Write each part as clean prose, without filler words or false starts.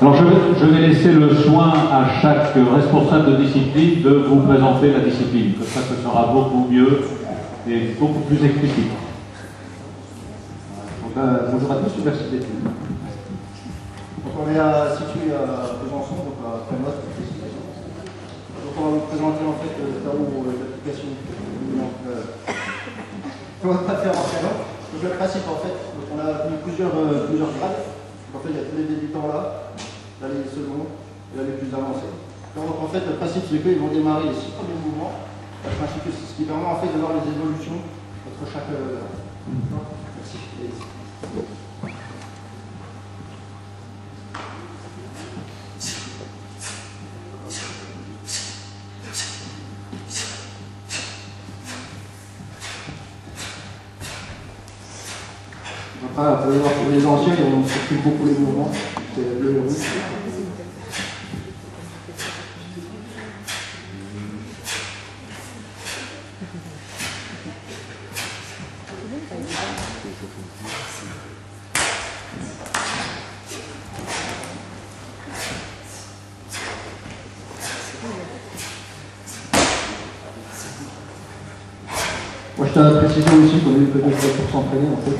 Alors je vais laisser le soin à chaque responsable de discipline de vous présenter la discipline, comme ça ce sera beaucoup mieux et beaucoup plus explicite. Bonjour à tous, merci d'être venus. Donc on est situé à Besançon, donc à Prémotte. Donc on va vous présenter en fait le tableau d'application. On va pas faire en prénom. Donc le principe en fait, donc on a mis plusieurs grades. Donc en fait il y a tous les débutants là les seconds et là les plus avancés. Donc en fait le principe c'est qu'ils vont démarrer les 6 premiers mouvements. Le principe c'est ce qui permet en fait de voir les évolutions entre chaque. Merci. Après, vous pouvez voir pour les anciens, on circule beaucoup les mouvements. C'est bleu et rouge. Moi, je tiens à préciser aussi qu'on a eu peut-être pour s'entraîner en fait.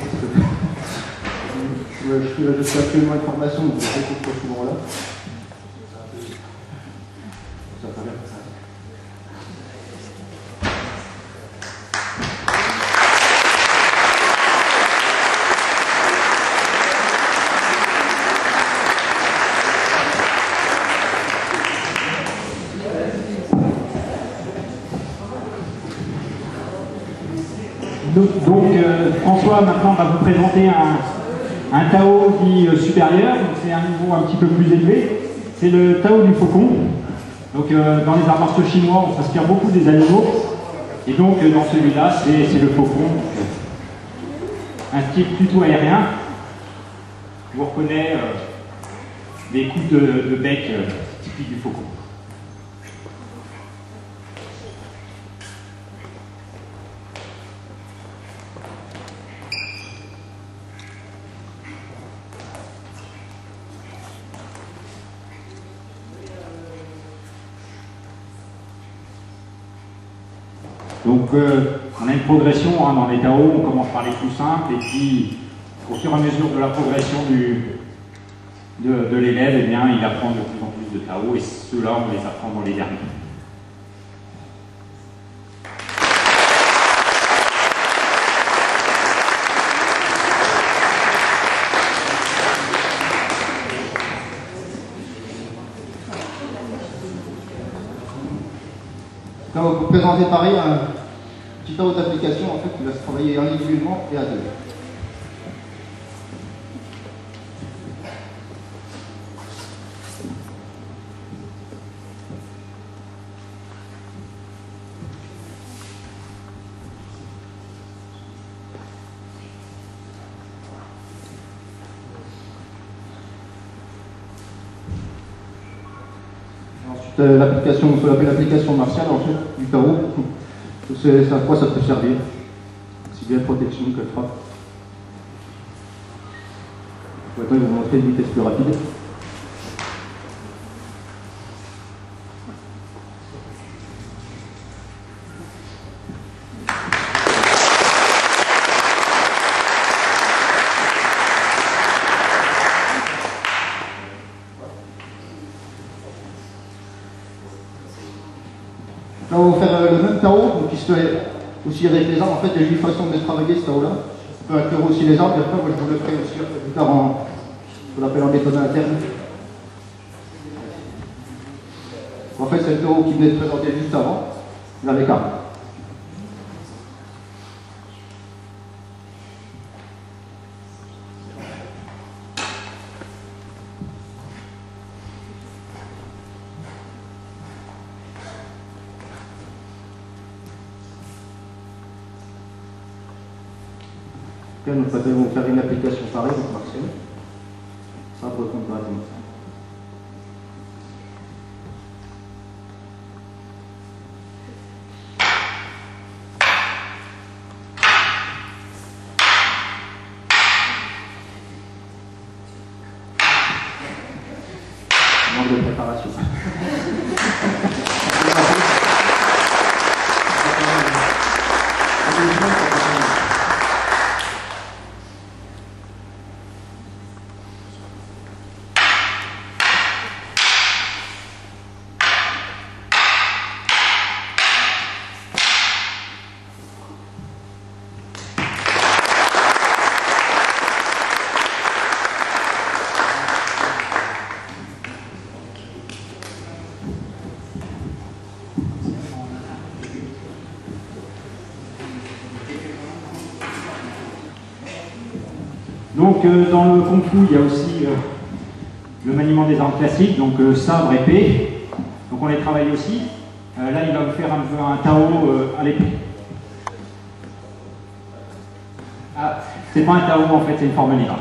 Je suis actuellement une formation, donc je suis pas souvent là. Ça va bien. Donc François maintenant va vous présenter un Tao dit supérieur, c'est un niveau un petit peu plus élevé, c'est le Tao du faucon. Donc dans les arts martiaux chinois on s'inspire beaucoup des animaux, et donc dans celui-là c'est le faucon, un style plutôt aérien. Je vous reconnais des coups de bec typiques du faucon. Donc on a une progression dans les Tao, on commence par les plus simples et puis au fur et à mesure de la progression de l'élève, eh bien, il apprend de plus en plus de Tao et ceux-là on les apprend dans les derniers. Là, on va vous présenter pareil un petit Tao d'application en fait, qui va se travailler individuellement et à deux. L'application, on peut l'appeler l'application martiale en fait, du Tao. C'est à quoi ça peut servir, aussi bien protection que frappe. Maintenant, ils vont montrer une vitesse plus rapide. Là, on va faire le même Tao, donc qui se fait aussi avec les armes. En fait, il y a 8 façons de travailler ce Tao-là. On peut inclure aussi les armes, et après, moi je vous le ferai aussi plus tard en ce qu'on appelle en méthode interne. En fait, c'est le Tao qui venait de présenter juste avant, avec armes. cas, nos patins vont faire une application pareille, donc Martial. Ça pour le compte gratuit. Manque de préparation. Donc dans le Kung Fu, il y a aussi le maniement des armes classiques, donc sabre, épée. Donc on les travaille aussi. Là, il va vous faire un Tao à l'épée. Ah, c'est pas un Tao en fait, c'est une forme libre.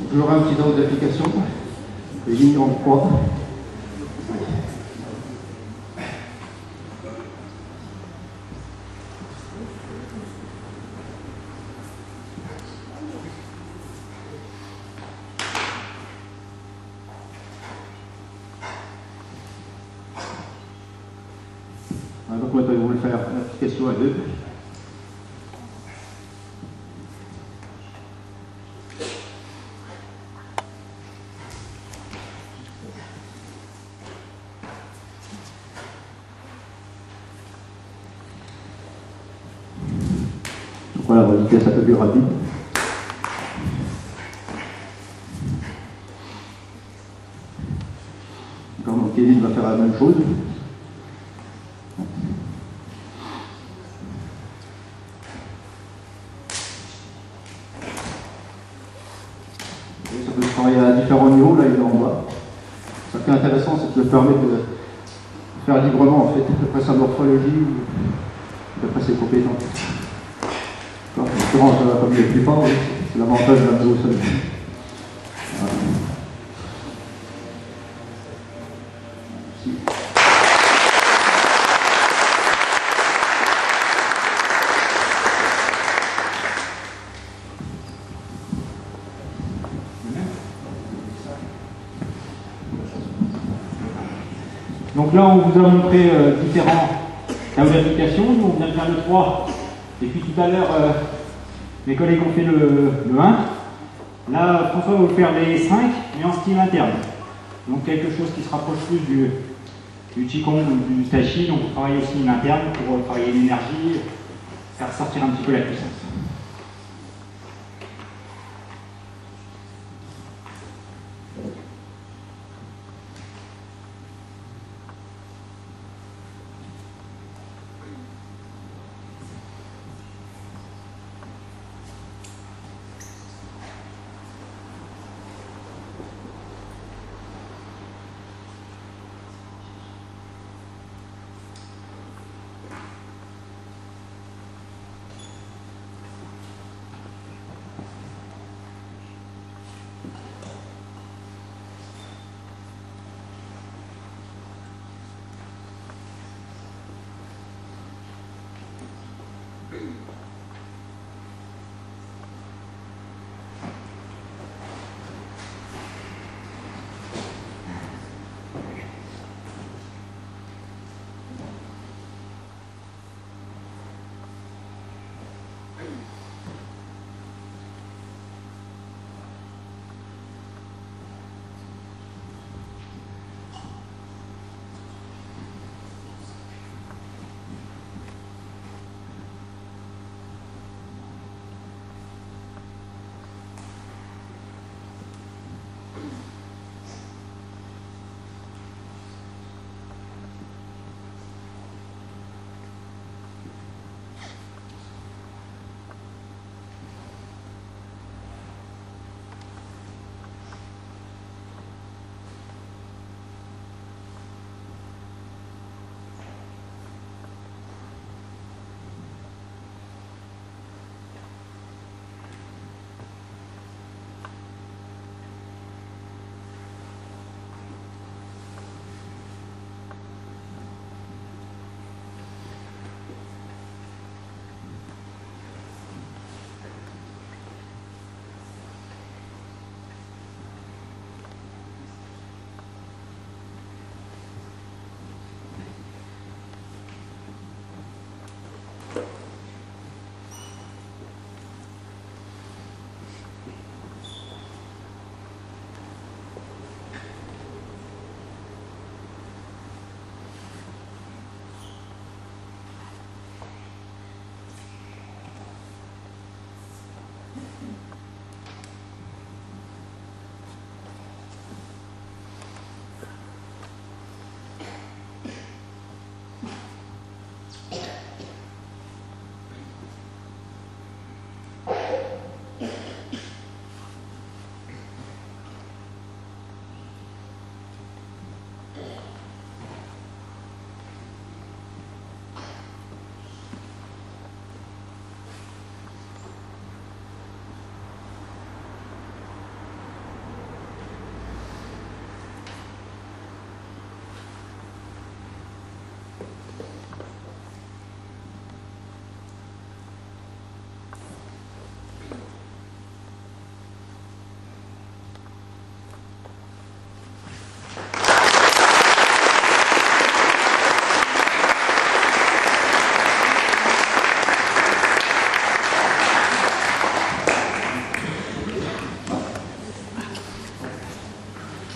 Toujours un petit ordre d'application, les lignes en croix. Donc maintenant, ils vont le faire l'application à deux. Voilà, on va vitesse un peu plus rapide. Donc Kevin va faire la même chose. Et ça peut se travailler à différents niveaux, là il est en bas. Ce qui est intéressant, c'est que ça permet de faire librement en fait, d'après sa morphologie ou d'après ses compétences. En l'occurrence, comme il est plus fort, c'est l'avantage de la mise au sol. Donc là, on vous a montré différents cas d'application. Nous, on vient de faire le 3. Et puis tout à l'heure, mes collègues ont fait le 1. Là, François va vous faire les 5, mais en style interne. Donc quelque chose qui se rapproche plus du Qigong ou du Tai Chi. Donc on travaille aussi une interne pour travailler l'énergie, faire sortir un petit peu la puissance.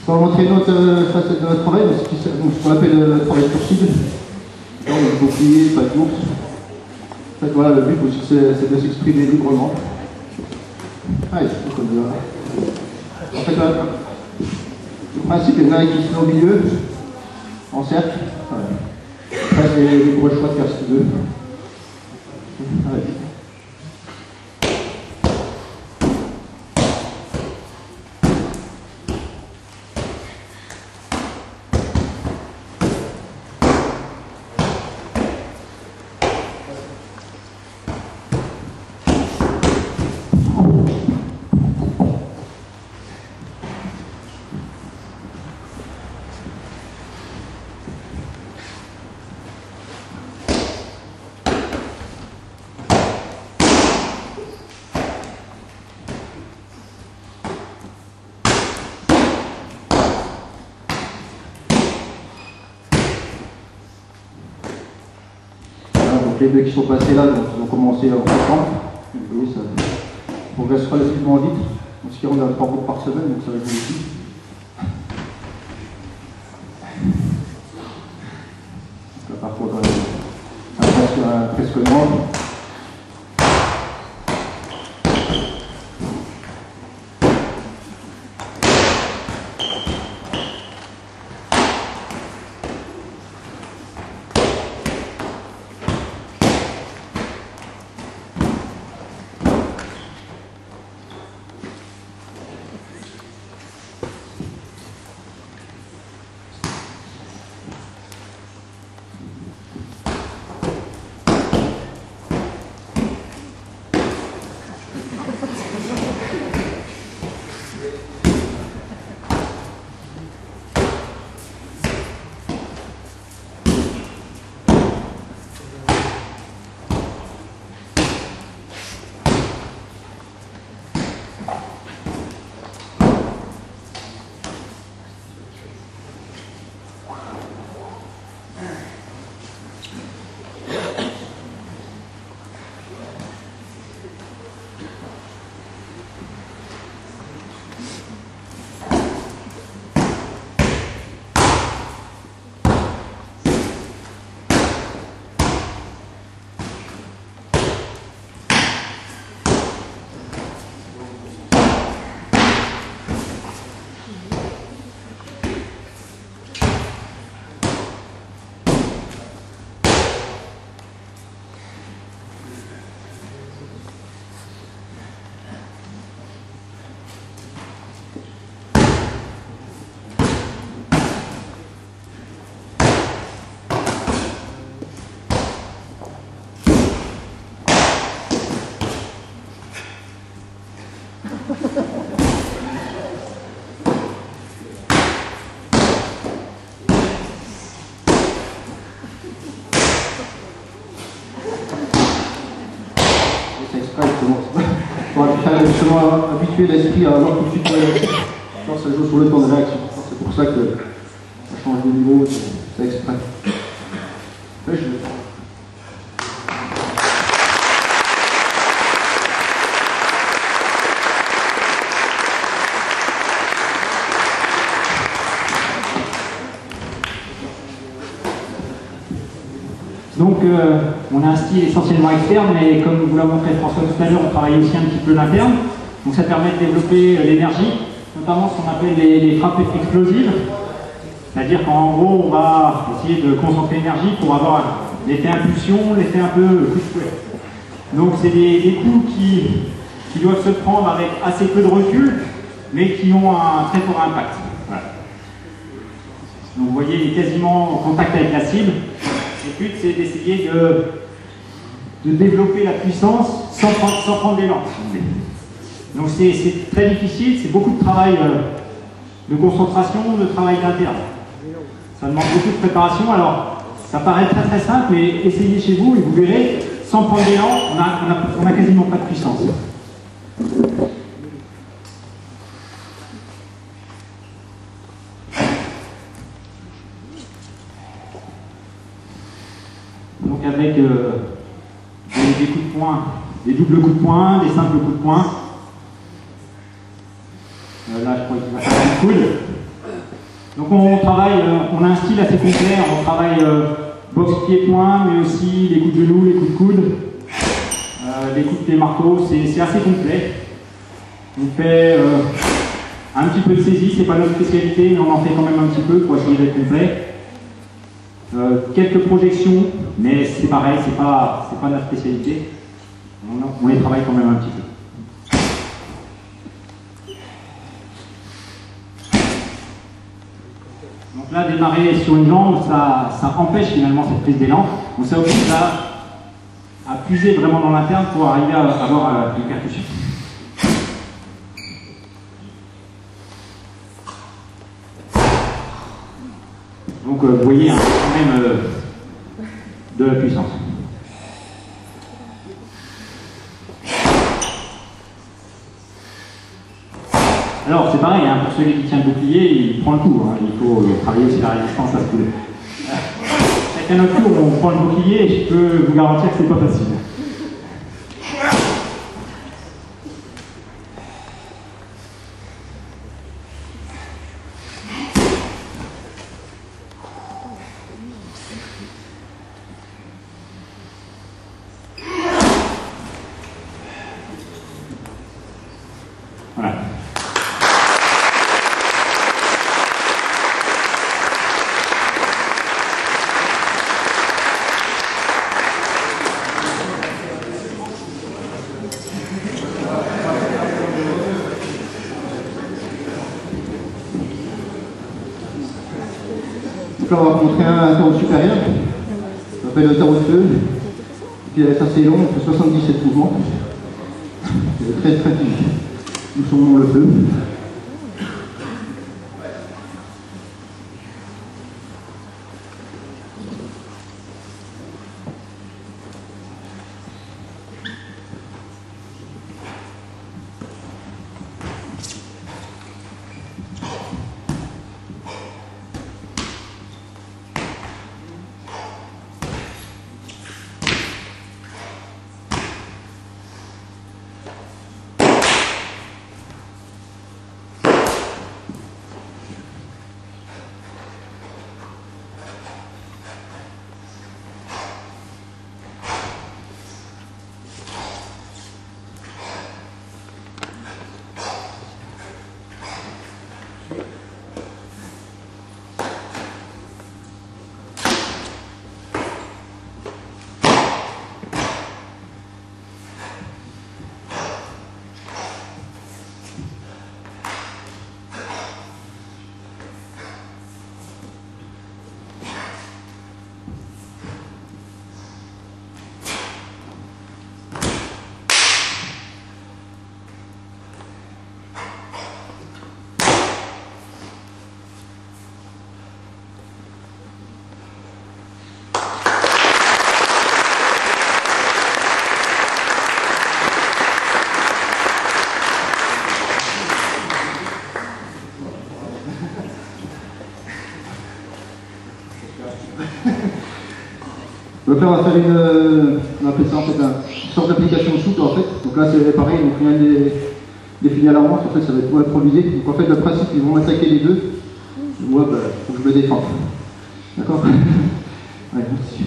On va montrer une autre facette de notre travail, ce qu'on appelle le travail sur cible. Là, on a le bouclier, pas de d'ours. En fait, voilà, le but aussi, c'est de s'exprimer librement. Allez, comme ça. En fait, là, le principe, il y en a un qui se met au milieu, en cercle. Voilà. Après, c'est libre choix de faire ce qu'il veut. Allez. Donc les deux qui sont passés là, donc, ils ont commencé en septembre. Oui, ça progresse relativement vite. On se rend à 3 groupes par semaine, donc ça va être aussi. Là, par contre, presque noir. Justement habituer l'esprit à avoir tout de suite genre ça joue sur le temps de réaction. C'est pour ça que ça change de niveau, c'est exprès. Donc on a un style essentiellement externe, mais comme vous l'a montré François tout à l'heure, on travaille aussi un petit peu l'interne. Donc ça permet de développer l'énergie, notamment ce qu'on appelle les frappes explosives. C'est-à-dire qu'en gros, on va essayer de concentrer l'énergie pour avoir l'effet impulsion, l'effet un peu coup de fouet. Donc c'est des coups qui doivent se prendre avec assez peu de recul, mais qui ont un très fort impact. Voilà. Donc voyez, il est quasiment en contact avec la cible. Le but, c'est d'essayer de développer la puissance sans prendre d'élan. Donc c'est très difficile, c'est beaucoup de travail de concentration, de travail d'interne. Ça demande beaucoup de préparation. Alors, ça paraît très très simple, mais essayez chez vous et vous verrez, sans prendre d'élan, on a quasiment pas de puissance. Donc avec des coups de poing, des doubles coups de poing, des simples coups de poing. Là, je crois qu'il va faire un coude. Donc on travaille, on a un style assez complet, on travaille boxe pied-point, mais aussi les coups de genoux, les coups de coude, les coups de pied marteau, c'est assez complet. On fait un petit peu de saisie, c'est pas notre spécialité, mais on en fait quand même un petit peu pour essayer d'être complet. Quelques projections, mais c'est pareil, c'est pas notre spécialité. On les travaille quand même un petit peu. Donc là, démarrer sur une jambe, ça empêche finalement cette prise d'élan. Donc ça oblige à puiser vraiment dans l'interne pour arriver à avoir une percussion. Donc vous voyez quand même de la puissance. Alors c'est pareil, hein, pour celui qui tient le bouclier, il prend le coup. Hein. Il faut travailler aussi la résistance à ce coup. Chacun notre tour, on prend le bouclier et je peux vous garantir que c'est pas facile. Voilà. Donc là, on va montrer un tarot supérieur, on appelle le tarot de feu, qui est assez long, on fait 77 mouvements. C'est très très difficile. Nous sommes dans le feu. Donc là on va faire on appelle ça en fait une sorte d'application de souple en fait. Donc là c'est pareil, donc rien défini à l'avance, en fait ça va être tout improvisé. Donc en fait le principe ils vont attaquer les deux. Moi bah, faut que je me défende. D'accord? Ouais, merci.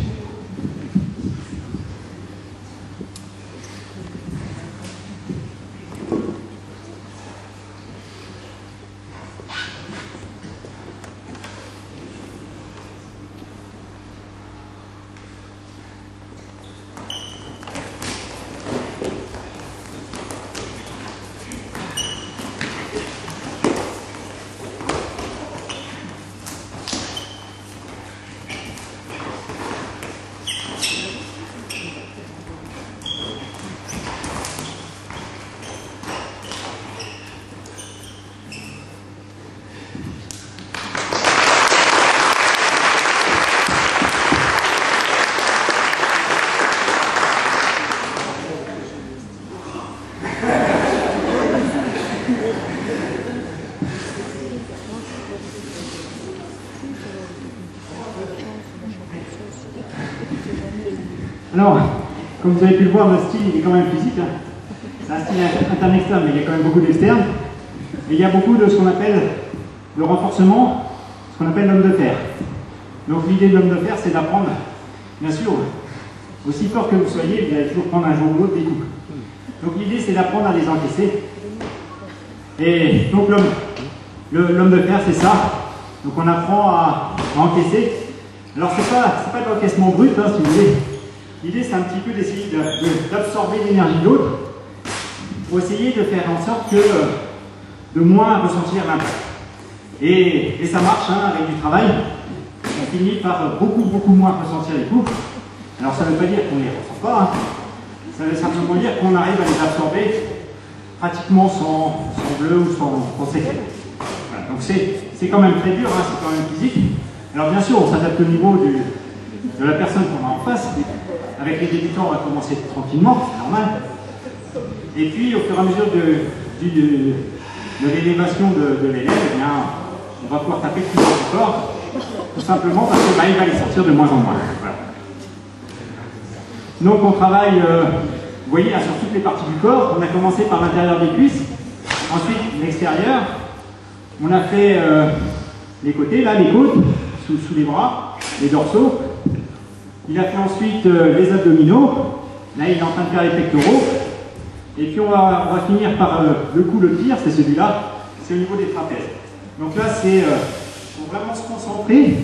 Alors, comme vous avez pu le voir, notre style il est quand même physique. Hein. C'est un style interne-externe, mais il y a quand même beaucoup d'externe. Et il y a beaucoup de ce qu'on appelle le renforcement, ce qu'on appelle l'homme de fer. Donc l'idée de l'homme de fer, c'est d'apprendre, bien sûr, aussi fort que vous soyez, vous allez toujours prendre un jour ou l'autre des coups. Donc l'idée, c'est d'apprendre à les encaisser. Et donc l'homme de fer, c'est ça. Donc on apprend à encaisser. Alors c'est pas de l'encaissement brut, hein, si vous voulez. L'idée, c'est un petit peu d'essayer d'absorber l'énergie de l'autre pour essayer de faire en sorte que de moins ressentir l'impact. Et ça marche, hein, avec du travail. On finit par beaucoup moins ressentir les coups. Alors ça ne veut pas dire qu'on ne les ressent pas. Hein. Ça veut simplement dire qu'on arrive à les absorber pratiquement sans bleu ou sans séquelles. Voilà, donc c'est quand même très dur, hein, c'est quand même physique. Alors bien sûr, on s'adapte au niveau de la personne qu'on a en face. Avec les débutants, on va commencer tranquillement, c'est normal. Et puis, au fur et à mesure de l'élévation de l'élève, eh bien, on va pouvoir taper plus fort, tout simplement parce que il va les sortir de moins en moins. Voilà. Donc on travaille, vous voyez, là, sur toutes les parties du corps. On a commencé par l'intérieur des cuisses, ensuite l'extérieur. On a fait les côtés, là, les côtes, sous les bras, les dorsaux. Il a fait ensuite les abdominaux. Là, il est en train de faire les pectoraux. Et puis, on va finir par le coup le pire, c'est celui-là. C'est au niveau des trapèzes. Donc là, c'est pour vraiment se concentrer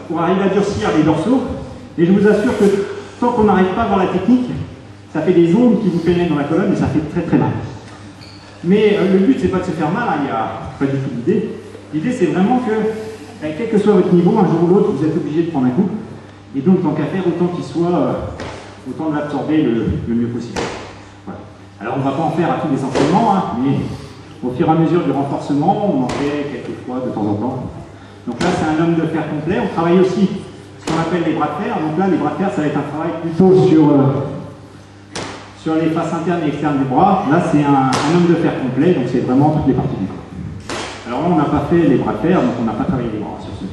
pour arriver à durcir les dorsaux. Et je vous assure que tant qu'on n'arrive pas à voir la technique, ça fait des ondes qui vous pénètrent dans la colonne et ça fait très mal. Mais le but, c'est pas de se faire mal, hein, il n'y a pas du tout d'idée. L'idée, c'est vraiment que, quel que soit votre niveau, un jour ou l'autre, vous êtes obligé de prendre un coup. Et donc, tant qu'à faire, autant qu'il soit, autant de l'absorber le mieux possible. Voilà. Alors, on ne va pas en faire à tous les entraînements, hein, mais au fur et à mesure du renforcement, on en fait quelques fois de temps en temps. Donc là, c'est un homme de fer complet. On travaille aussi ce qu'on appelle les bras de fer. Donc là, les bras de fer, ça va être un travail plutôt sur les faces internes et externes des bras. Là, c'est un homme de fer complet, donc c'est vraiment toutes les parties du corps. Alors là, on n'a pas fait les bras de fer, donc on n'a pas travaillé les bras sur ce lien.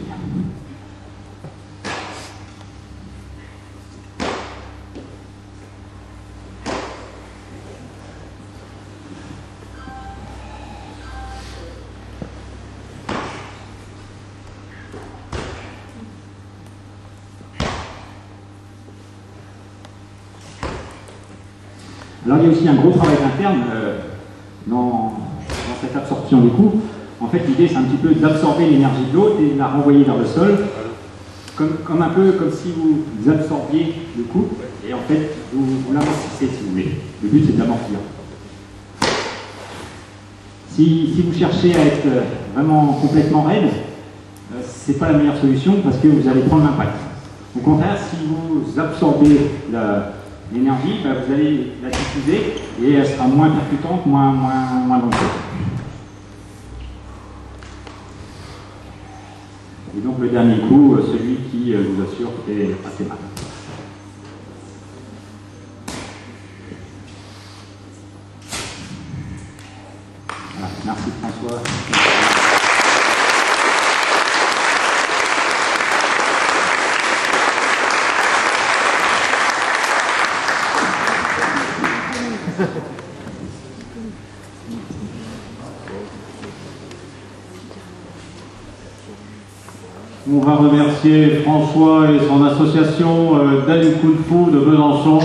Alors il y a aussi un gros travail interne dans cette absorption des coups. En fait, l'idée, c'est un petit peu d'absorber l'énergie de l'autre et de la renvoyer vers le sol, comme un peu comme si vous absorbiez le coup, et en fait, vous l'amortissez, si vous voulez. Le but, c'est de l'amortir. Si vous cherchez à être vraiment complètement raide, c'est pas la meilleure solution parce que vous allez prendre l'impact. Au contraire, si vous absorbez l'énergie, vous allez la diffuser et elle sera moins percutante, moins dangereuse. Et donc le dernier coup, celui qui, je vous assure, fait assez mal. Voilà, merci François. On va remercier François et son association Dali Kung Fu de Besançon.